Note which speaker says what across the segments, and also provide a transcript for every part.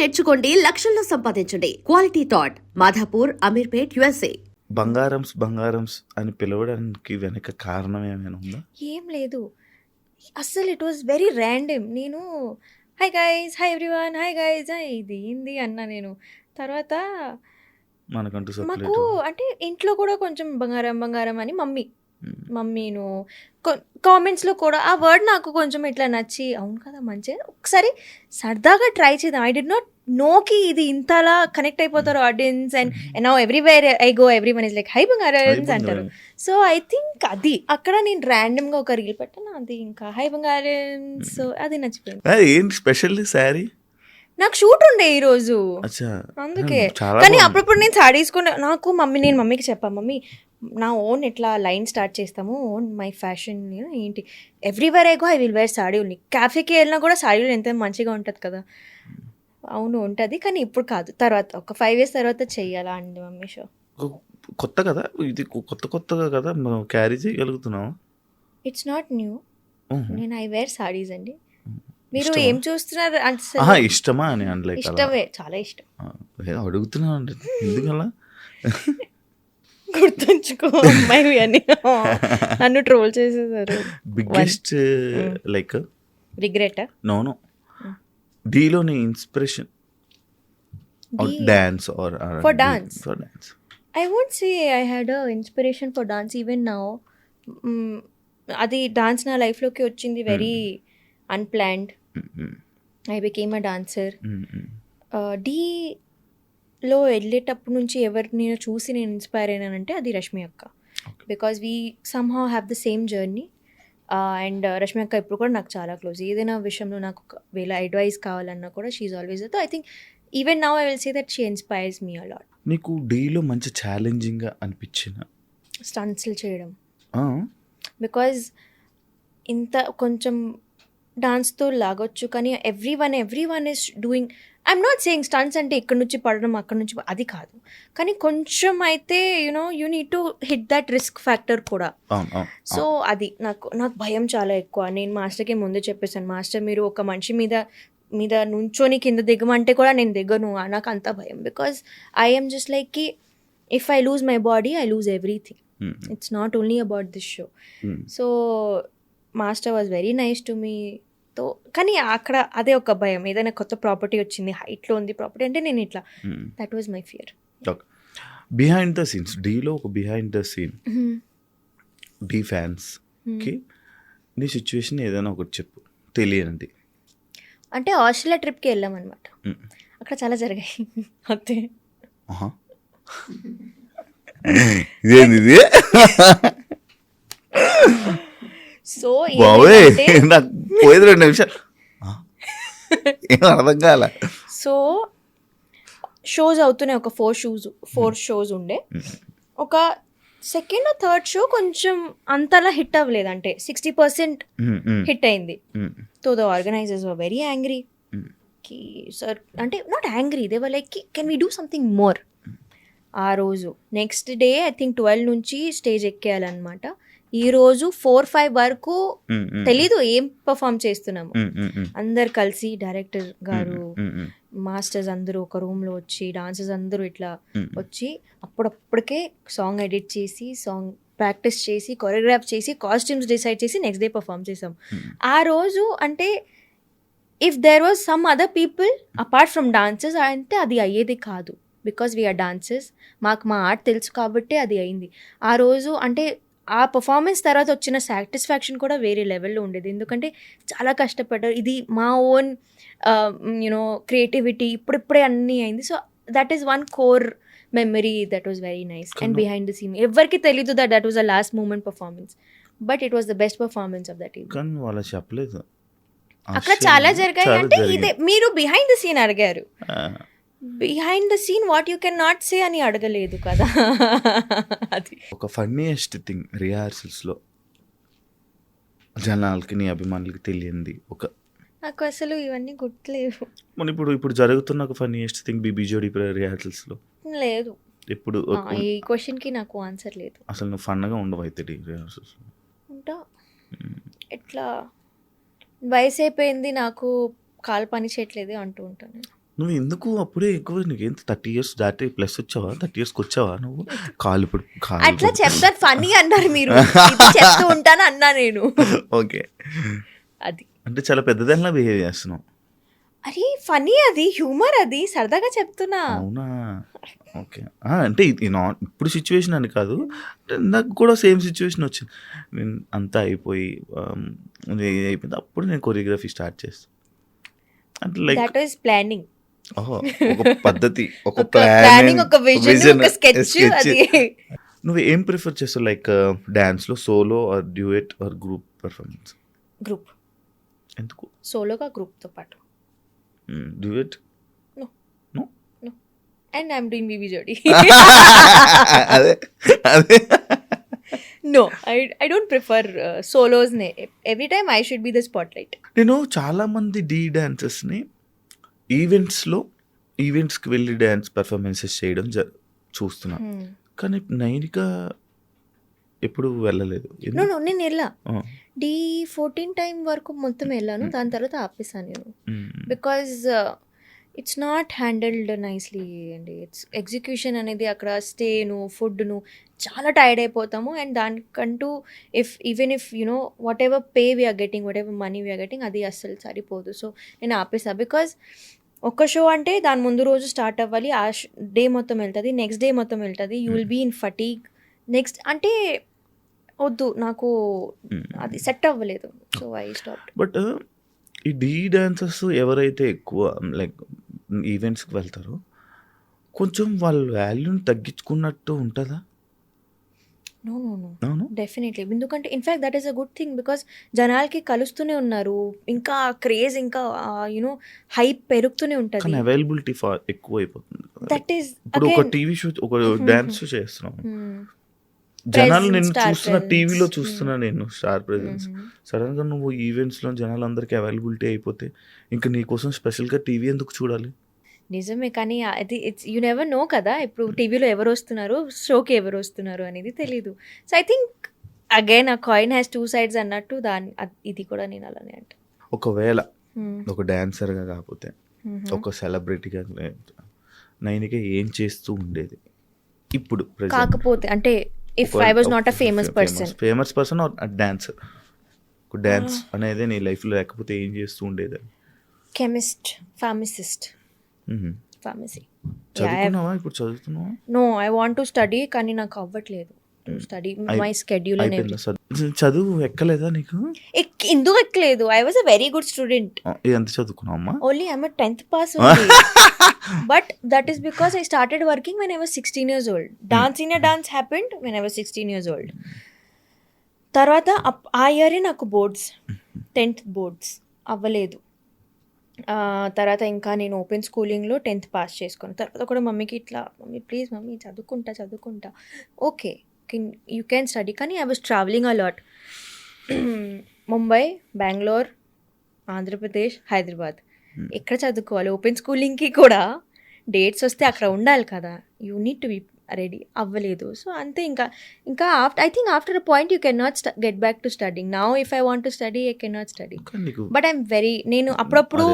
Speaker 1: నేర్చుకోండి, లక్షల్లో సంపాదించండి. Quality thought Madhapur, Ameerpet, USA.
Speaker 2: బంగారమ్స్ అని పిలవడానికి వెనక కారణం ఏమైనా ఉందా?
Speaker 3: ఏం లేదు అస్సలు. It was very random. నేను hi guys, hi everyone, hi guys ఇది ఏంది అన్నా నేను. తర్వాత
Speaker 2: మనకంటూ
Speaker 3: మాకు
Speaker 2: సెపరేట్
Speaker 3: అంటే ఇంట్లో కూడా కొంచెం బంగారం అని మమ్మీను కామెంట్స్లో కూడా ఆ వర్డ్ నాకు కొంచెం ఇట్లా నచ్చి, అవును కదా మంచిగా ఒకసారి సరదాగా ట్రై చేద్దాం. ఐ డి నాట్ నోకి ఇది ఇంతలా కనెక్ట్ అయిపోతారు audience. And now everywhere I go everyone is like hi బంగారమ్స్ అంటారు. సో ఐ థింక్ అది అక్కడ నేను ర్యాండమ్గా ఒక రీల్ పెట్టాను, అది ఇంకా హై బంగారమ్స్. సో అది నచ్చిపోయింది.
Speaker 2: ఏంటి స్పెషల్ శారీ?
Speaker 3: నాకు షూట్ ఉండే ఈరోజు,
Speaker 2: అచ్చా
Speaker 3: అందుకే.
Speaker 2: చాలా
Speaker 3: కానీ
Speaker 2: బాగుంది.
Speaker 3: అప్పుడప్పుడు నేను సారీస్ కూడా నేను మమ్మీకి చెప్పాను, మమ్మీ నా ఓన్ ఇట్లా లైన్ స్టార్ట్ చేస్తాము, ఓన్ మై ఫ్యాషన్ ఏంటి, everywhere I go I will wear sari only. క్యాఫేకి వెళ్ళినా కూడా సాడీలు ఎంత మంచిగా ఉంటుంది కదా. అవును ఉంటుంది, కానీ ఇప్పుడు కాదు, తర్వాత ఒక 5 years తర్వాత చెయ్యాలా అండి మమ్మీ షో.
Speaker 2: కొత్త కదా ఇది, కొత్తగా కదా మనం క్యారీ చేయగలుగుతున్నాం.
Speaker 3: It's not new. నేను ఐ వేర్ సాడీస్ అండి. మీరు
Speaker 2: ఇష్టమా?
Speaker 3: ఏం చూస్తున్నారు
Speaker 2: ఆహా,
Speaker 3: అంటే
Speaker 2: ఇష్టమా అని అనలేక
Speaker 3: ఇష్టమే, చాలా ఇష్టం.
Speaker 2: అడుగుతున్నా అంటే ఎందుకలా?
Speaker 3: గుర్తుంచుకో అమ్మాయి అని నన్ను ట్రోల్ చేసేసారు.
Speaker 2: బిగ్గెస్ట్ లైక్
Speaker 3: రిగ్రెట్
Speaker 2: నో డీలోని inspiration dance or
Speaker 3: For dance.
Speaker 2: For dance.
Speaker 3: I won't say I had a inspiration for dance even now. అది డాన్స్ నా లైఫ్లోకి వచ్చింది very unplanned. I became a dancer. డీలో వెళ్ళేటప్పటి నుంచి ఎవరు నేను చూసి నేను ఇన్స్పైర్ అయినానంటే అది రష్మి అక్క. Because we somehow have the same journey. And Rashmi అక్క ఇప్పుడు కూడా నాకు చాలా క్లోజ్. ఏదైనా విషయంలో నాకు ఒకవేళ అడ్వైస్ కావాలన్నా కూడా షీఈ్ ఆల్వేస్ తో. I think even now I will say that she inspires me a lot.
Speaker 2: నీకు డీలో మంచి ఛాలెంజింగ్గా అనిపించిన
Speaker 3: స్టంట్స్లు చేయడం, బికాజ్ ఇంత కొంచెం డాన్స్తో లాగొచ్చు, కానీ every one is doing. I'm not saying stunts అంటే ఇక్కడ నుంచి పడడం అక్కడ నుంచి అది కాదు, కానీ కొంచెం అయితే you need to hit that risk factor కూడా. సో అది నాకు భయం చాలా ఎక్కువ. నేను మాస్టర్కి ముందే చెప్పేసాను, మాస్టర్ మీరు ఒక మనిషి మీద నుంచొని కింద దిగమంటే కూడా నేను దిగను, నాకు అంత భయం. బికాజ్ ఐఎమ్ జస్ట్ లైక్ కి if I lose my body I lose everything. It's not only about this show. So master was very nice to me. తో కానీ అక్కడ అదే ఒక భయం, ఏదైనా కొత్త ప్రాపర్టీ వచ్చింది, హైట్లో ఉంది ప్రాపర్టీ అంటే నేను ఇట్లా, that was my fear.
Speaker 2: Behind the scenes డీలో ఒక బిహైండ్ ద సీన్ డీ ఫ్యాన్స్కి నీ సిచ్యువేషన్ ఏదైనా ఒకటి చెప్పు తెలియనండి.
Speaker 3: అంటే ఆస్ట్రేలియా ట్రిప్కి వెళ్ళామన్నమాట. అక్కడ చాలా జరిగాయి అంతే.
Speaker 2: ఇదేంది ఇది?
Speaker 3: సో
Speaker 2: బాబోయ్, నాకు పోయేది 2 నిమిషాలు ఏం అర్థం కాల.
Speaker 3: సో షోస్ అవుతున్నాయి, ఒక 4 షోస్ ఉండే. ఒక సెకండ్ థర్డ్ షో కొంచెం అంతలా హిట్ అవ్వలేదు, అంటే 60% హిట్ అయింది. So the organizers were very angry. Sir అంటే not angry, they were like can we do something more. ఆ రోజు నెక్స్ట్ డే ఐ థింక్ 12 నుంచి స్టేజ్ ఎక్కేయాలన్నమాట. ఈ రోజు 4-5 వరకు తెలీదు ఏం పర్ఫామ్ చేస్తున్నాము. అందరు కలిసి డైరెక్టర్ గారు, మాస్టర్స్ అందరూ ఒక రూమ్లో వచ్చి, డాన్సర్స్ అందరూ ఇట్లా వచ్చి అప్పుడప్పటికే సాంగ్ ఎడిట్ చేసి, సాంగ్ ప్రాక్టీస్ చేసి, కొరియోగ్రాఫ్ చేసి, కాస్ట్యూమ్స్ డిసైడ్ చేసి నెక్స్ట్ డే పర్ఫామ్ చేసాం. ఆ రోజు అంటే if there was some other people apart from dancers అంటే అది అయ్యేది కాదు. బికాజ్ వీఆర్ డాన్సర్స్, మాకు మా ఆర్ట్ తెలుసు కాబట్టి అది అయింది. ఆ రోజు అంటే ఆ పర్ఫార్మెన్స్ తర్వాత వచ్చిన సాటిస్ఫాక్షన్ కూడా వేరే లెవెల్లో ఉండేది. ఎందుకంటే చాలా కష్టపడ్డారు, ఇది మా ఓన్ క్రియేటివిటీ, ఇప్పుడిప్పుడే అన్నీ అయింది. So that is one core memory that was very nice. And behind the scene ఎవరికి తెలీదు that was the last moment performance, but it was the best performance of that event.
Speaker 2: కానీ వాళ్ళు చెప్పలేదు
Speaker 3: అక్కడ చాలా జరిగాయి. అంటే ఇదే మీరు బిహైండ్ ద సీన్ అడిగారు, behind the scene what you can not say అని అడగలేదు కదా. అది
Speaker 2: ఒక ఫన్నీయెస్ట్ థింగ్ రిహార్సల్స్లో జనాలకి నీ అభిమానులకి తెలియంది ఒక,
Speaker 3: నాకు అసలు ఇవన్నీ గుర్తులేవు.
Speaker 2: మన ఇప్పుడు జరుగుతున్న ఒక ఫన్నీయెస్ట్ థింగ్ బీబీ జోడీ రిహార్సల్స్లో
Speaker 3: లేదు.
Speaker 2: ఇప్పుడు
Speaker 3: ఈ క్వశ్చన్కి నాకు ఆన్సర్ లేదు.
Speaker 2: అసలు నువ్వు ఫన్గా ఉండవు అయితే రిహార్సల్స్
Speaker 3: ఉంటా. ఎట్లా వయసు అయిపోయింది, నాకు కాలు పని చేయట్లేదు అంటూ ఉంటాను నేను.
Speaker 2: నువ్వు ఎందుకు అప్పుడే ఎక్కువ నీకేం 30 years దాటి ప్లస్ వచ్చావా, 30 yearsకి వచ్చావా నువ్వు? కాలు ఇప్పుడు
Speaker 3: అట్లా చెప్తారు, ఫనీ అన్నారు మీరు, ఇది చెప్తూ ఉంటాను అన్నా నేను.
Speaker 2: ఓకే,
Speaker 3: అది
Speaker 2: అంటే చాలా పెద్దదానిలా బిహేవ్ చేస్తున్నావు.
Speaker 3: అరే ఫనీ, అది హ్యూమర్, అది సరదాగా చెప్తున్నా.
Speaker 2: అవునా, ఓకే. అంటే ఇది ఇప్పుడు సిచ్యువేషన్ అని కాదు, అంటే నాకు కూడా సేమ్ సిచ్యువేషన్ వచ్చింది. నేను అంతా అయిపోయి అయిపోయింది, అప్పుడు నేను కొరియోగ్రఫీ స్టార్ట్ చేస్తాను. అంటే లైక్
Speaker 3: దట్ వాస్ ప్లానింగ్,
Speaker 2: ఒక పద్ధతి, ఒక
Speaker 3: ప్లానింగ్, ఒక విజన్, ఒక స్కెచ్. అది
Speaker 2: నువ్వు ఏం ప్రిఫర్ చేస్తావు, లైక్ డాన్స్లో solo or duet or group performance?
Speaker 3: Group.
Speaker 2: ఎందుకు
Speaker 3: సోలోగా గ్రూప్తో పాటు.
Speaker 2: Duet?
Speaker 3: No.
Speaker 2: No.
Speaker 3: And I'm doing BB Jodi.
Speaker 2: అదే అదే
Speaker 3: No, I don't prefer solos. Every time I should be the spotlight.
Speaker 2: నేను చాలామంది డాన్సర్స్ని ఈవెంట్స్కి వెళ్ళి డ్యాన్స్ పర్ఫార్మెన్సెస్ చేయడం చూస్తున్నాను, కానీ నైనిక ఎప్పుడు వెళ్ళలేదు.
Speaker 3: No, నేను వెళ్ళా. D14 టైం వరకు మొత్తం వెళ్ళాను, దాని తర్వాత ఆపేసాను నేను. Because it's not handled nicely అండి. ఇట్స్ ఎగ్జిక్యూషన్ అనేది అక్కడ స్టేను, ఫుడ్ను చాలా టైర్డ్ అయిపోతాము. అండ్ దానికంటూ even if you know whatever pay we are getting, whatever money we are getting, అది అస్సలు సరిపోదు. సో నేను ఆపేసా. బికాజ్ ఒక్క షో అంటే దాని ముందు రోజు స్టార్ట్ అవ్వాలి, ఆ డే మొత్తం వెళ్తుంది, నెక్స్ట్ డే మొత్తం వెళ్తుంది, you will be in fatigue. Next అంటే వద్దు, నాకు అది సెట్ అవ్వలేదు. So I stop.
Speaker 2: బట్ ఈ డాన్సర్స్ ఎవరైతే ఎక్కువ లైక్ ఈవెంట్స్కి వెళ్తారో కొంచెం వాళ్ళ వాల్యూని తగ్గించుకున్నట్టు ఉంటుందా?
Speaker 3: No, definitely. ఎందుకంటే in fact that is a good thing, because జనాలకి కలుస్తూనే ఉన్నారు, ఇంకా క్రేజ్, ఇంకా యూనో హైప్ పెరుగుతూనే ఉంటుంది.
Speaker 2: కానీ అవైలబిలిటీ ఎక్కువ అయిపోతుంది.
Speaker 3: దట్ ఈస్
Speaker 2: ఇప్పుడు ఒక టీవీ షో, ఒక డాన్స్ షో చేస్తున్నాం, జనాలు నేను చూస్తున్నా, టీవీలో చూస్తున్నా నేను స్టార్ ప్రెజెన్స్. సడన్గా నువ్వు ఈవెంట్స్లో జనాలందరికీ అవైలబిలిటీ అయిపోతే ఇంకా నీ కోసం స్పెషల్గా టీవీ ఎందుకు చూడాలి?
Speaker 3: నిజమే, కానీ అది ఇట్స్ యూ నెవర్ నో కదా, ఇప్పుడు టీవీలో ఎవరు వస్తున్నారు, షోకి ఎవరు వస్తున్నారు అనేది తెలీదు. సో ఐ థింక్ అగైన్ ఆ కాయిన్ హ్యాస్ టూ సైడ్స్ అన్నట్టు ఇది కూడా నేను అలానే అంట.
Speaker 2: ఒకవేళ ఒక డాన్సర్గా కాకపోతే ఒక సెలబ్రిటీగా నైనిక ఏం చేస్తూ ఉండేది ఇప్పుడు?
Speaker 3: కాకపోతే అంటే if I was not a famous
Speaker 2: person or dancer, ఒక డాన్స్ అనేది నీ లైఫ్లో లేకపోతే ఏం చేస్తూ ఉండేది?
Speaker 3: Chemist, pharmacist, pharmacy.
Speaker 2: చదువుకున్నావా? ఇప్పుడు చదువుతున్నావా?
Speaker 3: No, I want to study, కానీ నాకు అవ్వట్లేదు స్టడీ, మై స్కెడ్యూల్ అనేది.
Speaker 2: చదువు ఎక్కలేదా నీకు?
Speaker 3: ఎందుకు ఎక్కలేదు? I was a very good student.
Speaker 2: ఎంత చదువుకున్నావమ్మా?
Speaker 3: Only I'm 10th pass. But that is because I started working when I was 16 years old. Dance in a dance happened when I was 16 years old. తర్వాత ఆ ఇయరే నాకు boards, 10th boards అవ్వలేదు. తర్వాత ఇంకా నేను ఓపెన్ స్కూలింగ్లో 10th పాస్ చేసుకున్నాను. తర్వాత కూడా మమ్మీకి ఇట్లా, మమ్మీ ప్లీజ్ మమ్మీ చదువుకుంటా, ఓకే యూ క్యాన్ స్టడీ. కానీ I was travelling a lot, Mumbai, Bengaluru, Andhra Pradesh, Hyderabad. ఎక్కడ చదువుకోవాలి? ఓపెన్ స్కూలింగ్కి కూడా డేట్స్ వస్తే అక్కడ ఉండాలి కదా, you need to be ready. అవ్వలేదు. సో అంతే. ఇంకా I think after a point you can not get back to studying. Now if I want to study I can not study. But I'm నేను అప్పుడప్పుడు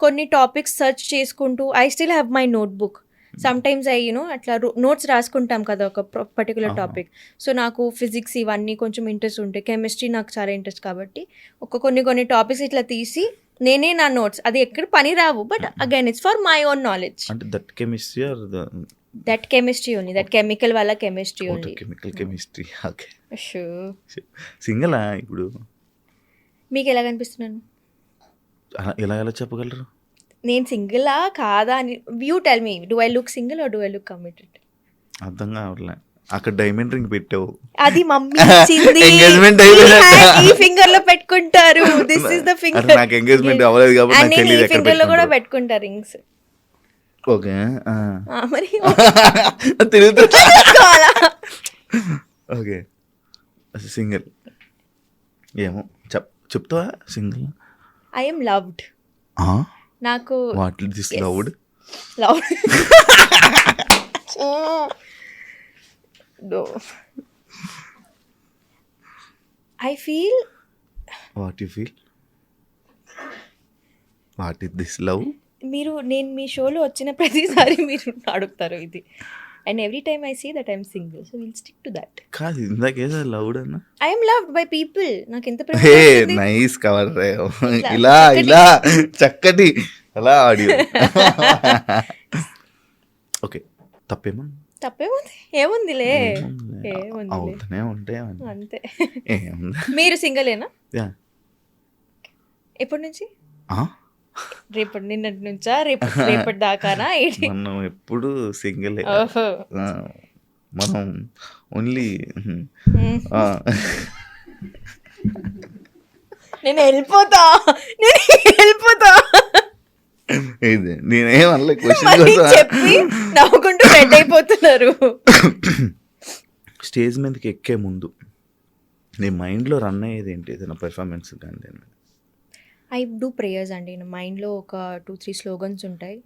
Speaker 3: కొన్ని టాపిక్స్ సెర్చ్ చేసుకుంటూ, I still have my notebook. Some times అట్లా notes రాసుకుంటాం కదా ఒక particular topic. So నాకు physics ఇవన్నీ కొంచెం ఇంట్రెస్ట్ ఉంటాయి, కెమిస్ట్రీ నాకు చాలా ఇంట్రెస్ట్ కాబట్టి కొన్ని టాపిక్స్ ఇట్లా తీసి నేనే నా నోట్స్, అది ఎక్కడ పని రావు, but again it's for my own knowledge.
Speaker 2: అంటే that chemistry or
Speaker 3: that chemistry only, that chemical వల్ల కెమిస్ట్రీ ఓన్లీ.
Speaker 2: కెమిస్ట్రీ. ఓకే. సింగలా ఇప్పుడు?
Speaker 3: మీకు ఎలా కనిపిస్తున్నాను?
Speaker 2: ఎలా చెప్పగలరు?
Speaker 3: నేను సింగిలా కాదా అని you tell me. Do I look single or do I look committed?
Speaker 2: అర్థం కావట్లే. అక్కడ డైమండ్ రింగ్ పెట్టావు,
Speaker 3: అది మమ్మీ ఇచ్చింది, ఈ ఫింగర్ లో పెట్టుకుంటారు. This is the finger.
Speaker 2: నాకు ఎంగేజ్మెంట్ అవ్వలేదు కాబట్టి నాకు తెలియదు ఎక్కడ
Speaker 3: ఫింగర్ లో కూడా పెట్టుకుంటారు రింగ్స్.
Speaker 2: ఓకే.
Speaker 3: మరి
Speaker 2: తిరుగుతా. ఓకే. సింగిల్ ఏమో చెప్తావా? సింగిల్.
Speaker 3: I am loved. నాకు
Speaker 2: what is this loved?
Speaker 3: Loved. No. I feel.
Speaker 2: What you feel? What is this love?
Speaker 3: నేను మీ షోలో వచ్చిన ప్రతిసారి మీరు అడుగుతారు ఇది. And every time I see that I'm single, so will stick to that.
Speaker 2: కాదు ఇందాకేదో లౌడ్ అన్న.
Speaker 3: I'm loved by people. నాకు ఎంత ప్రేమ
Speaker 2: హే
Speaker 3: దొరికింది.
Speaker 2: నైస్ కవర్ రే. ఇలా ఇలా చక్కటి అలా ఆడియో. ఓకే తప్పేమన్నా?
Speaker 3: తప్పేముంది, ఏముందిలే, ఏముందిలే,
Speaker 2: అవుతూనే ఉంటాయి
Speaker 3: అంతే.
Speaker 2: ఏముంది.
Speaker 3: మీరు సింగలేనా?
Speaker 2: యా.
Speaker 3: ఎప్పటి నుంచి? రేపటి నిన్నటి నుంచా, రేపటి దాకానా?
Speaker 2: మనం ఎప్పుడు సింగిల్.
Speaker 3: ఓహో,
Speaker 2: మనం ఓన్లీ
Speaker 3: నేను వెళ్ళిపోతా.
Speaker 2: ఇది నేనేమనలే
Speaker 3: మళ్ళీ చెప్పి నవ్వుకుంటూ రెడ్ అయిపోతున్నారు.
Speaker 2: స్టేజ్ మీదకి ఎక్కే ముందు నీ మైండ్లో రన్ అయ్యేది ఏంటి? ఏదైనా పెర్ఫార్మెన్స్ కానీ?
Speaker 3: ఐ డూ ప్రేయర్స్ అండి. నా మైండ్లో ఒక 2-3 స్లోగన్స్ ఉంటాయి.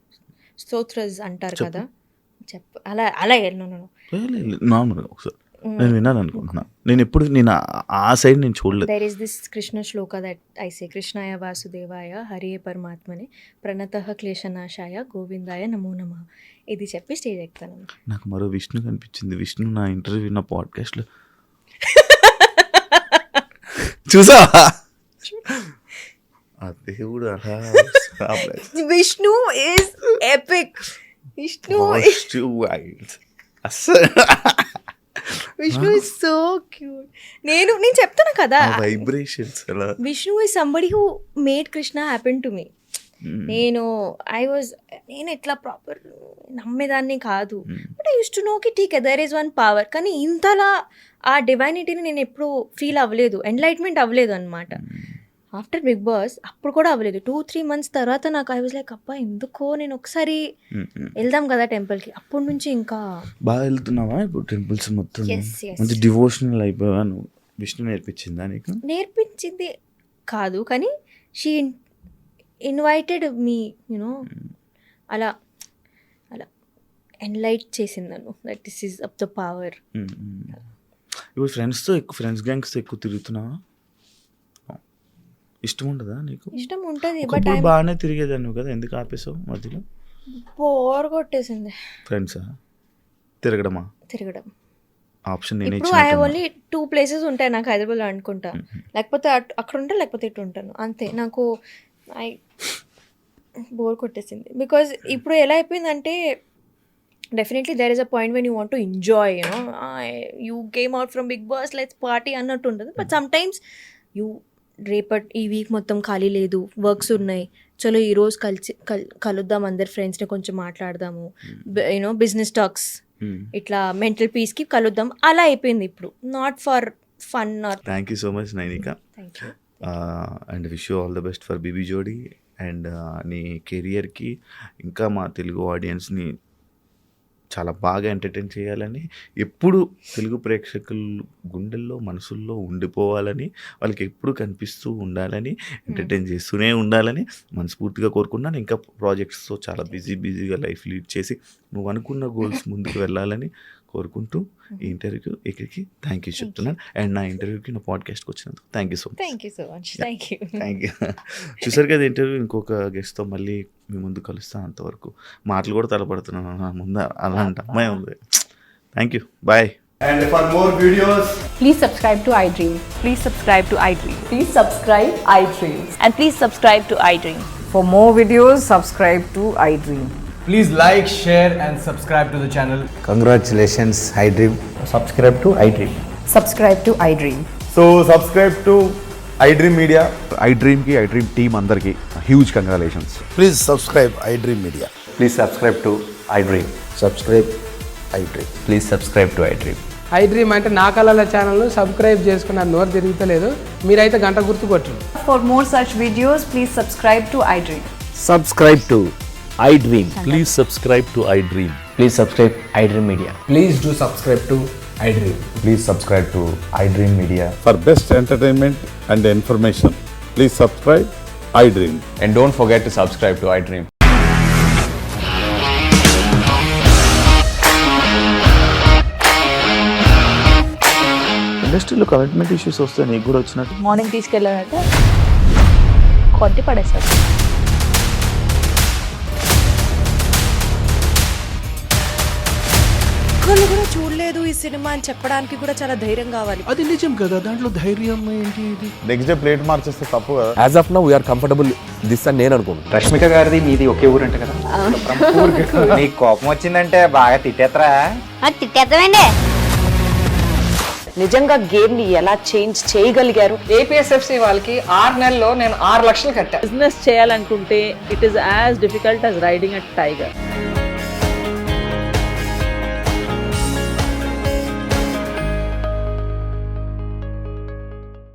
Speaker 3: స్తోత్రస్ అంటారు కదా, అలా
Speaker 2: నార్మల్గా ఒకసారి నేను విన్నాను అనుకుంటున్నా. నేను ఆ సైడ్ నేను చూడలేదు.
Speaker 3: There is this Krishna shloka that I say, కృష్ణాయ వాసుదేవాయ హరే పరమాత్మనే ప్రణతః క్లేశనాశాయ గోవిందాయ నమో నమః. ఇది చెప్పి స్టేజ్ ఎక్కుతాను.
Speaker 2: నాకు మరో విష్ణు కనిపించింది. విష్ణు నా ఇంటర్వ్యూ నా పాడ్కాస్ట్లో చూసావా? ఆ దేవుడు అలా
Speaker 3: Vishnu is epic. Vishnu is so cute. నేను చెప్తాను కదా,
Speaker 2: వైబ్రేషన్స్ అలా.
Speaker 3: Vishnu is somebody who made Krishna happen to me. నేను ఎట్లా ప్రాపర్ నమ్మేదాన్ని కాదు, but I use to know కి ఠీక్ దర్ ఈస్ వన్ పవర్. కానీ ఇంతలా ఆ డివైనిటీని నేను ఎప్పుడు ఫీల్ అవ్వలేదు, ఎన్లైట్మెంట్ అవ్వలేదు అనమాట. ఆఫ్టర్ బిగ్ బాస్ అప్పుడు కూడా అవ్వలేదు. 2-3 months తర్వాత నాకు ఐ వాజ్ లైక్, అబ్బా ఎందుకో నేను ఒకసారి వెళ్దాం కదా టెంపుల్కి. అప్పటి నుంచి ఇంకా
Speaker 2: బాగా వెళ్తున్నావా ఇప్పుడు టెంపుల్స్ మొత్తం? మంచి డివోషనల్ అయిపోయావా నువ్వు? విష్ణు నేర్పించిందా నీకు?
Speaker 3: నేర్పించింది కాదు, కానీ షీ ఇన్వైటెడ్ మీ, యూనో, అలా ఎన్లైట్ చేసింది నన్ను, that this is up the power.
Speaker 2: ఇప్పుడు ఫ్రెండ్స్ గ్యాంగ్స్తో ఎక్కువ తిరుగుతున్నావా? ఇష్టం ఉండదా నీకు?
Speaker 3: ఇష్టం ఉంటుంది,
Speaker 2: బట్ బాగానే తిరిగేదాన్ని కదా, ఎందుకు ఆపేసావు మధ్యలో?
Speaker 3: బోర్ కొట్టేసింది.
Speaker 2: ఫ్రెండ్సా? తిరగడం ఆప్షన్ నేనే
Speaker 3: ఇప్పుడు ఐ ఓన్లీ 2 places ఉంటాయి నాకు హైదరాబాద్లో అనుకుంటా. లేకపోతే అక్కడ ఉంటా, లేకపోతే ఇటు ఉంటాను అంతే. నాకు బోర్ కొట్టేసింది. బికాజ్ ఇప్పుడు ఎలా అయిపోయిందంటే, definitely there is a point when you want to enjoy, you know, you came out from Bigg Boss, let's party అన్నట్టు ఉంటుంది. బట్ సమ్ టైమ్స్ ఈ వీక్ మొత్తం ఖాళీ లేదు, వర్క్స్ ఉన్నాయి, చలో ఈరోజు కలుద్దాం, అందరు ఫ్రెండ్స్ని కొంచెం మాట్లాడదాము, యూనో, బిజినెస్ టాక్స్, ఇట్లా మెంటల్ పీస్కి కలుద్దాం, అలా అయిపోయింది ఇప్పుడు. Not for fun.
Speaker 2: Thank you so much Nainika, and wish you all the best for BB Jodi. And నీ కెరియర్కి ఇంకా మా తెలుగు ఆడియన్స్ని చాలా బాగా ఎంటర్టైన్ చేయాలని, ఎప్పుడు తెలుగు ప్రేక్షకుల గుండెల్లో మనసుల్లో ఉండిపోవాలని, వాళ్ళకి ఎప్పుడు కనిపిస్తూ ఉండాలని, ఎంటర్టైన్ చేస్తూనే ఉండాలని మనస్ఫూర్తిగా కోరుకున్నాను. ఇంకా ప్రాజెక్ట్స్తో చాలా బిజీగా లైఫ్ లీడ్ చేసి నువ్వు అనుకున్న గోల్స్ ముందుకు వెళ్ళాలని కోరుకుంటూ ఈ ఇంటర్వ్యూకి ఇక్కడికి థ్యాంక్ యూ చెప్తున్నాను. అండ్ నా ఇంటర్వ్యూకి నా పాడ్కాస్ట్కి వచ్చినందుకు thank you so much. Thank you. చూసారు కదా ఇంటర్వ్యూ. ఇంకొక గెస్ట్తో మళ్ళీ మీ ముందు కలుస్తాను. అంతవరకు మాటలు కూడా తలపడుతున్నాను నా ముందు, అలాంటి అమ్మాయి ఉంది. Thank you, bye.
Speaker 4: And for more videos,
Speaker 5: please subscribe to iDream.
Speaker 6: Please subscribe to iDream.
Speaker 5: Please subscribe iDream.
Speaker 6: And please subscribe to iDream.
Speaker 5: For more videos, subscribe to iDream.
Speaker 4: please like, share and subscribe to the channel.
Speaker 7: Congratulations, iDream.
Speaker 8: Subscribe to iDream.
Speaker 5: Subscribe to iDream.
Speaker 4: So subscribe to iDream Media.
Speaker 8: iDream ki iDream team andarki huge congratulations.
Speaker 7: Please subscribe iDream Media.
Speaker 8: Please subscribe to iDream.
Speaker 7: Subscribe iDream.
Speaker 8: Please subscribe to iDream.
Speaker 9: iDream అంటే నా కళల ఛానల్ను subscribe చేసుకున్న నోరు తిరుగుతలేదు, మీరైతే గంట గుర్తు కొట్టండి.
Speaker 5: For more such videos, please subscribe to iDream.
Speaker 8: Subscribe to iDream. Please subscribe to iDream. Please subscribe iDream Media.
Speaker 4: Please do subscribe to iDream.
Speaker 8: Please subscribe to iDream Media.
Speaker 10: For best entertainment and information, please subscribe iDream.
Speaker 8: And don't forget to subscribe to iDream.
Speaker 2: ఇండస్ట్రీలో commitment issues వస్తే నీకు కూడా వచ్చినట్టు?
Speaker 6: Morning తీసుకెళ్ళాలంటే కొట్టి పడేస్తారు.
Speaker 3: ఒక్కళ్ళు కూడా చూడలేదు ఈ సినిమా అని చెప్పడానికి కూడా చాలా ధైర్యం కావాలి.
Speaker 8: అది నిజం కదా, దాంట్లో ధైర్యం ఏంటి? ఇది
Speaker 10: నెక్స్ట్ డే ప్లేట్ మార్చేస్తే తప్పు కదా.
Speaker 8: As of now we're comfortable this అని నేను అనుకుంటున్నాను.
Speaker 4: రష్మిక గారిది మీది ఒకే ఊరంట కదా. నీకు కోపం వచ్చిందంటే బాగా తిట్టేత్తరా?
Speaker 6: తిట్టేద్దామండి.
Speaker 5: నిజంగా గేమ్ ని ఎలా చేంజ్ చేయగలిగారు?
Speaker 9: ఏపీఎస్ఎఫ్సి వాళ్ళకి 6 నెలల్లో నేను 6 లక్షలు కట్టా.
Speaker 6: బిజినెస్ చేయాలనుకుంటే it is as difficult as riding a tiger.